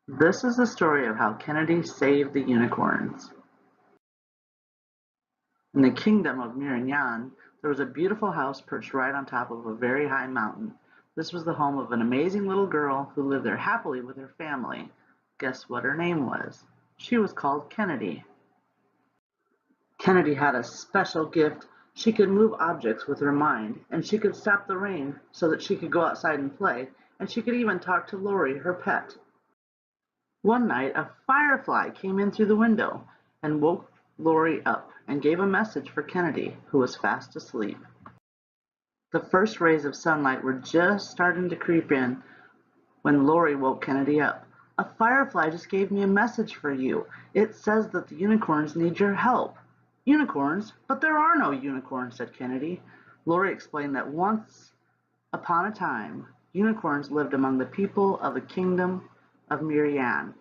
This is the story of how Kennedy saved the unicorns. In the kingdom of Mirian, there was a beautiful house perched right on top of a very high mountain. This was the home of an amazing little girl who lived there happily with her family. Guess what her name was? She was called Kennedy. Kennedy had a special gift. She could move objects with her mind, and she could stop the rain so that she could go outside and play, and she could even talk to Lori, her pet. One night a firefly came in through the window and woke Lori up and gave a message for Kennedy, who was fast asleep. The first rays of sunlight were just starting to creep in when Lori woke Kennedy up. "A firefly just gave me a message for you. It says that the unicorns need your help." "Unicorns? But there are no unicorns," said Kennedy. Lori explained that once upon a time, unicorns lived among the people of the kingdom of Mirian.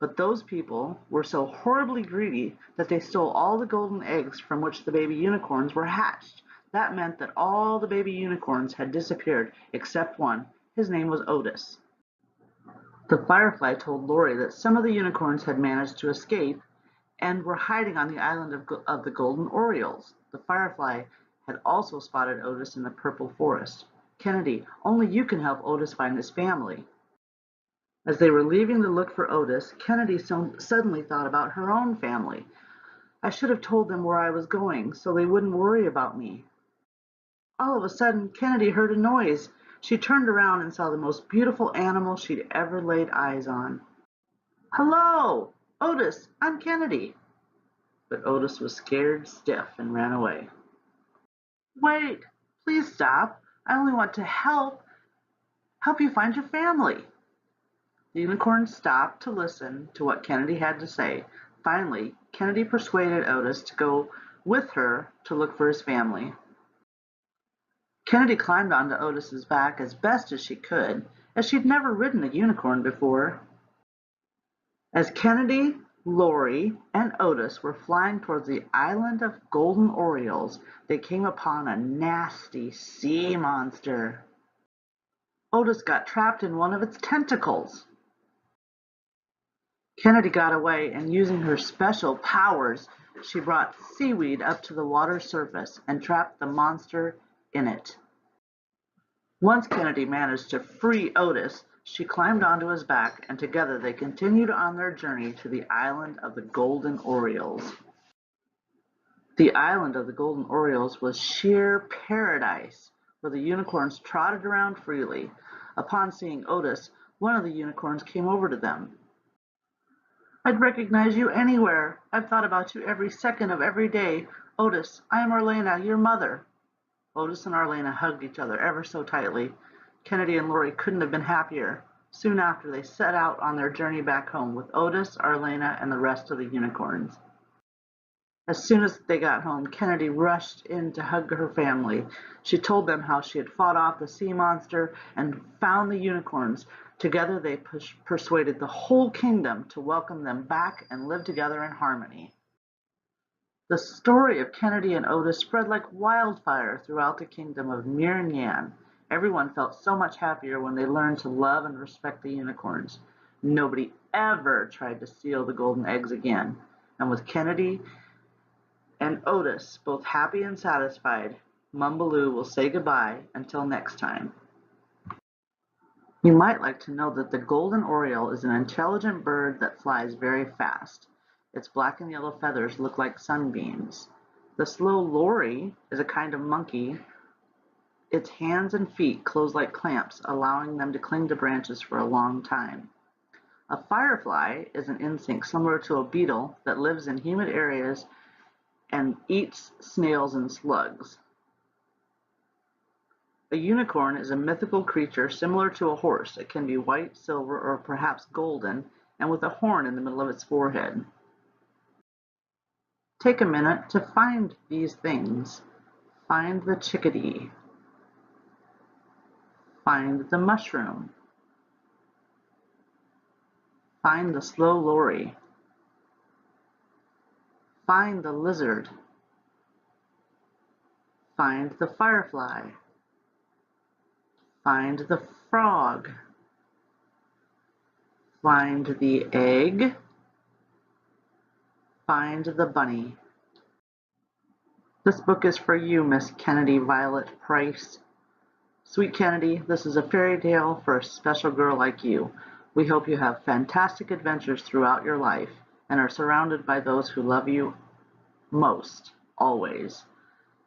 But those people were so horribly greedy that they stole all the golden eggs from which the baby unicorns were hatched. That meant that all the baby unicorns had disappeared except one. His name was Otis. The firefly told Lori that some of the unicorns had managed to escape and were hiding on the island of the Golden Orioles. The firefly had also spotted Otis in the purple forest. "Kennedy, only you can help Otis find his family." As they were leaving to look for Otis, Kennedy suddenly thought about her own family. "I should have told them where I was going so they wouldn't worry about me." All of a sudden, Kennedy heard a noise. She turned around and saw the most beautiful animal she'd ever laid eyes on. "Hello, Otis, I'm Kennedy." But Otis was scared stiff and ran away. "Wait, please stop. I only want to help you find your family." The unicorn stopped to listen to what Kennedy had to say. Finally, Kennedy persuaded Otis to go with her to look for his family. Kennedy climbed onto Otis's back as best as she could, as she'd never ridden a unicorn before. As Kennedy, Lori, and Otis were flying towards the island of Golden Orioles, they came upon a nasty sea monster. Otis got trapped in one of its tentacles. Kennedy got away, and using her special powers, she brought seaweed up to the water's surface and trapped the monster in it. Once Kennedy managed to free Otis, she climbed onto his back, and together they continued on their journey to the island of the Golden Orioles. The island of the Golden Orioles was sheer paradise, where the unicorns trotted around freely. Upon seeing Otis, one of the unicorns came over to them. "I'd recognize you anywhere. I've thought about you every second of every day. Otis, I am Arlena, your mother." Otis and Arlena hugged each other ever so tightly. Kennedy and Lori couldn't have been happier. Soon after, they set out on their journey back home with Otis, Arlena, and the rest of the unicorns. As soon as they got home, Kennedy rushed in to hug her family. She told them how she had fought off the sea monster and found the unicorns. Together they persuaded the whole kingdom to welcome them back and live together in harmony. The story of Kennedy and Otis spread like wildfire throughout the kingdom of Mirian. Everyone felt so much happier when they learned to love and respect the unicorns. Nobody ever tried to steal the golden eggs again. And with Kennedy and Otis both happy and satisfied, Mumbaloo will say goodbye until next time. You might like to know that the golden oriole is an intelligent bird that flies very fast. Its black and yellow feathers look like sunbeams. The slow lory is a kind of monkey. Its hands and feet close like clamps, allowing them to cling to branches for a long time. A firefly is an insect similar to a beetle that lives in humid areas and eats snails and slugs. A unicorn is a mythical creature similar to a horse. It can be white, silver, or perhaps golden, and with a horn in the middle of its forehead. Take a minute to find these things. Find the chickadee. Find the mushroom. Find the slow lory. Find the lizard. Find the firefly. Find the frog. Find the egg. Find the bunny. This book is for you, Miss Kennedy Violet Price. Sweet Kennedy, this is a fairy tale for a special girl like you. We hope you have fantastic adventures throughout your life and are surrounded by those who love you most, always.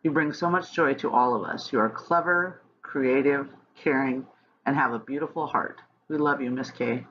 You bring so much joy to all of us. You are clever, creative, caring, and have a beautiful heart. We love you, Miss K.